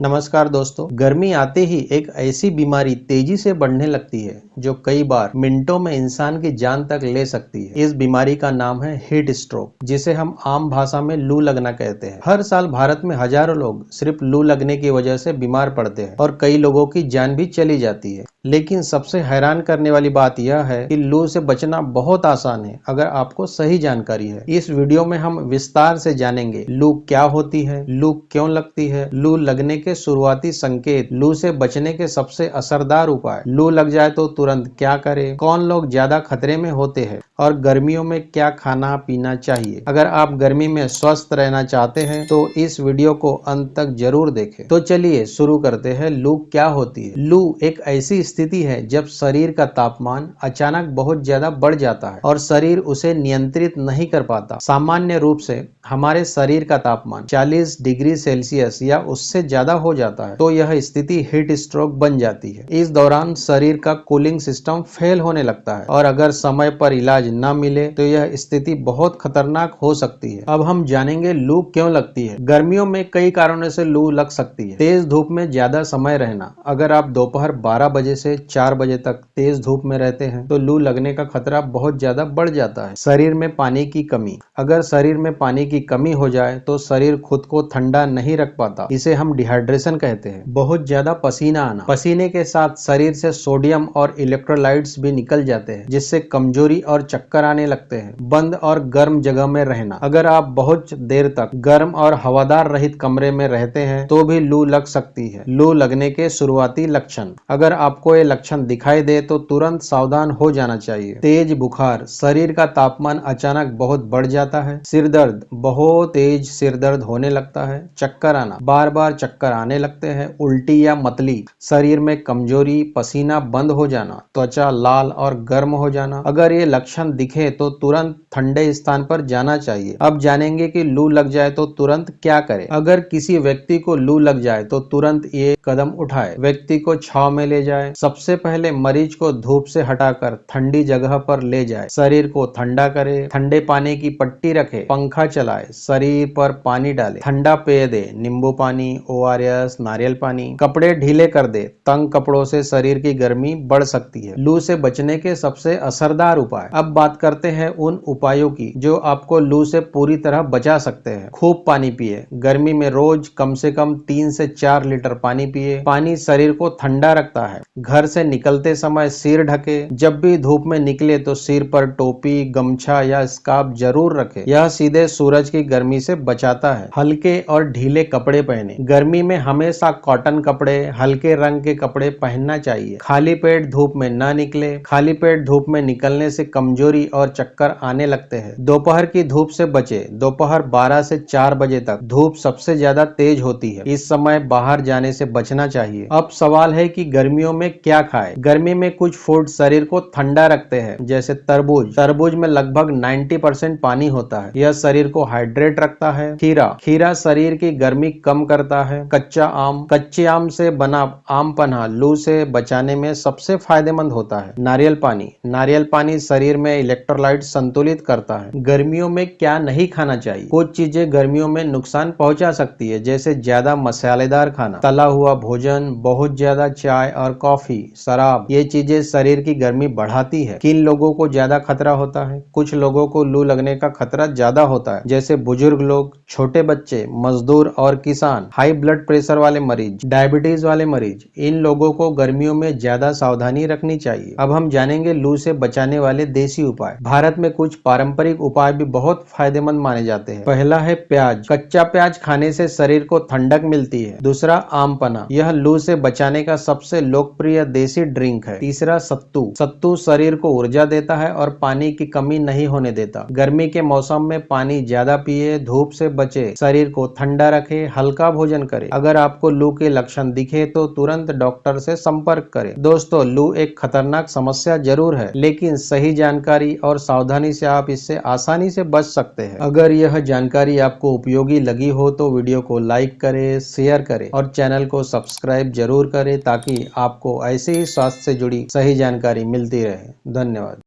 नमस्कार दोस्तों। गर्मी आते ही एक ऐसी बीमारी तेजी से बढ़ने लगती है जो कई बार मिनटों में इंसान की जान तक ले सकती है। इस बीमारी का नाम है हीट स्ट्रोक, जिसे हम आम भाषा में लू लगना कहते हैं। हर साल भारत में हजारों लोग सिर्फ लू लगने की वजह से बीमार पड़ते हैं और कई लोगों की जान भी चली जाती है। लेकिन सबसे हैरान करने वाली बात यह है कि लू से बचना बहुत आसान है अगर आपको सही जानकारी है। इस वीडियो में हम विस्तार से जानेंगे लू क्या होती है, लू क्यों लगती है, लू लगने के शुरुआती संकेत, लू से बचने के सबसे असरदार उपाय, लू लग जाए तो तुरंत क्या करें, कौन लोग ज्यादा खतरे में होते हैं और गर्मियों में क्या खाना पीना चाहिए। अगर आप गर्मी में स्वस्थ रहना चाहते हैं तो इस वीडियो को अंत तक जरूर देखें। तो चलिए शुरू करते हैं। लू क्या होती है? लू एक ऐसी स्थिति है जब शरीर का तापमान अचानक बहुत ज्यादा बढ़ जाता है और शरीर उसे नियंत्रित नहीं कर पाता। सामान्य रूप से हमारे शरीर का तापमान 40 डिग्री सेल्सियस या उससे ज्यादा हो जाता है तो यह स्थिति हीट स्ट्रोक बन जाती है। इस दौरान शरीर का कूलिंग सिस्टम फेल होने लगता है और अगर समय पर इलाज न मिले तो यह स्थिति बहुत खतरनाक हो सकती है। अब हम जानेंगे लू क्यों लगती है। गर्मियों में कई कारणों से लू लग सकती है। तेज धूप में ज्यादा समय रहना, अगर आप दोपहर 12 बजे से 4 बजे तक तेज धूप में रहते हैं तो लू लगने का खतरा बहुत ज्यादा बढ़ जाता है। शरीर में पानी की कमी, अगर शरीर में पानी की कमी हो जाए तो शरीर खुद को ठंडा नहीं रख पाता, इसे हम डिहाइड्रेशन कहते हैं। बहुत ज्यादा पसीना आना, पसीने के साथ शरीर से सोडियम और इलेक्ट्रोलाइट्स भी निकल जाते हैं जिससे कमजोरी और चक्कर आने लगते हैं। बंद और गर्म जगह में रहना, अगर आप बहुत देर तक गर्म और हवादार रहित कमरे में रहते हैं तो भी लू लग सकती है। लू लगने के शुरुआती लक्षण, अगर आपको ये लक्षण दिखाई दे तो तुरंत सावधान हो जाना चाहिए। तेज बुखार, शरीर का तापमान अचानक बहुत बढ़ जाता है। सिर दर्द, बहुत तेज सिर दर्द होने लगता है। चक्कर आना, बार बार चक्कर आने लगते हैं। उल्टी या मतली, शरीर में कमजोरी, पसीना बंद हो जाना, त्वचा लाल और गर्म हो जाना। अगर ये लक्षण दिखे तो तुरंत ठंडे स्थान पर जाना चाहिए। अब जानेंगे कि लू लग जाए तो तुरंत क्या करें। अगर किसी व्यक्ति को लू लग जाए तो तुरंत ये कदम उठाए। व्यक्ति को छांव में ले जाए। सबसे पहले मरीज को धूप से हटाकर ठंडी जगह पर ले जाए। शरीर को ठंडा करे, ठंडे पानी की पट्टी रखे, पंखा चलाए, शरीर पर पानी डाले, ठंडा पेय दे, नींबू पानी, ORS, नारियल पानी। कपड़े ढीले कर दे, तंग कपड़ों से शरीर की गर्मी बढ़ सकती है। लू से बचने के सबसे असरदार उपाय। अब बात करते हैं उन उपायों की जो आपको लू से पूरी तरह बचा सकते हैं। खूब पानी पिए, गर्मी में रोज कम से कम 3 से 4 लीटर पानी पिए। पानी शरीर को ठंडा रखता है। घर से निकलते समय सिर ढके, जब भी धूप में निकले तो सिर पर टोपी, गमछा या स्कार्फ जरूर रखे, यह सीधे सूरज की गर्मी से बचाता है। हल्के और ढीले कपड़े पहने, गर्मी में हमेशा कॉटन कपड़े, हल्के रंग के कपड़े पहनना चाहिए। खाली पेट धूप में न निकले, खाली पेट धूप में निकलने से कमजोरी और चक्कर आने लगते हैं। दोपहर की धूप से बचे, दोपहर 12 से 4 बजे तक धूप सबसे ज्यादा तेज होती है, इस समय बाहर जाने से बचना चाहिए। अब सवाल है कि गर्मियों में क्या खाएं। गर्मी में कुछ फूड शरीर को ठंडा रखते हैं, जैसे तरबूज। तरबूज में लगभग 90% पानी होता है, यह शरीर को हाइड्रेट रखता है। खीरा, खीरा शरीर की गर्मी कम करता है। कच्चा आम, कच्चे आम से बना आम पन्ना लू से बचाने में सबसे फायदेमंद होता है। नारियल पानी, नारियल पानी शरीर में इलेक्ट्रोलाइट संतुलित करता है। गर्मियों में क्या नहीं खाना चाहिए। कुछ चीजें गर्मियों में नुकसान पहुंचा सकती है, जैसे ज्यादा मसालेदार खाना, तला हुआ भोजन, बहुत ज्यादा चाय और कॉफी, शराब, ये चीजें शरीर की गर्मी बढ़ाती है। किन लोगों को ज्यादा खतरा होता है। कुछ लोगों को लू लगने का खतरा ज्यादा होता है, जैसे बुजुर्ग लोग, छोटे बच्चे, मजदूर और किसान, हाई ब्लड प्रेशर वाले मरीज, डायबिटीज वाले मरीज। इन लोगों को गर्मियों में ज्यादा सावधानी रखनी चाहिए। अब हम जानेंगे लू से बचाने वाले देसी उपाय। भारत में कुछ पारंपरिक उपाय भी बहुत फायदेमंद माने जाते हैं। पहला है प्याज। कच्चा प्याज खाने से शरीर को ठंडक मिलती है। दूसरा आम पन्ना, यह लू से बचाने का सबसे लोकप्रिय देसी ड्रिंक है। तीसरा सत्तू, सत्तू शरीर को ऊर्जा देता है और पानी की कमी नहीं होने देता। गर्मी के मौसम में पानी ज्यादा पिए, धूप से बचे, शरीर को ठंडा रखे, हल्का भोजन करे। अगर आपको लू के लक्षण दिखे तो तुरंत डॉक्टर से संपर्क करें। दोस्तों, लू एक खतरनाक समस्या जरूर है, लेकिन सही जानकारी और सावधानी से आप इससे आसानी से बच सकते हैं। अगर यह जानकारी आपको उपयोगी लगी हो तो वीडियो को लाइक करें, शेयर करें और चैनल को सब्सक्राइब जरूर करें ताकि आपको ऐसे ही स्वास्थ्य से जुड़ी सही जानकारी मिलती रहे। धन्यवाद।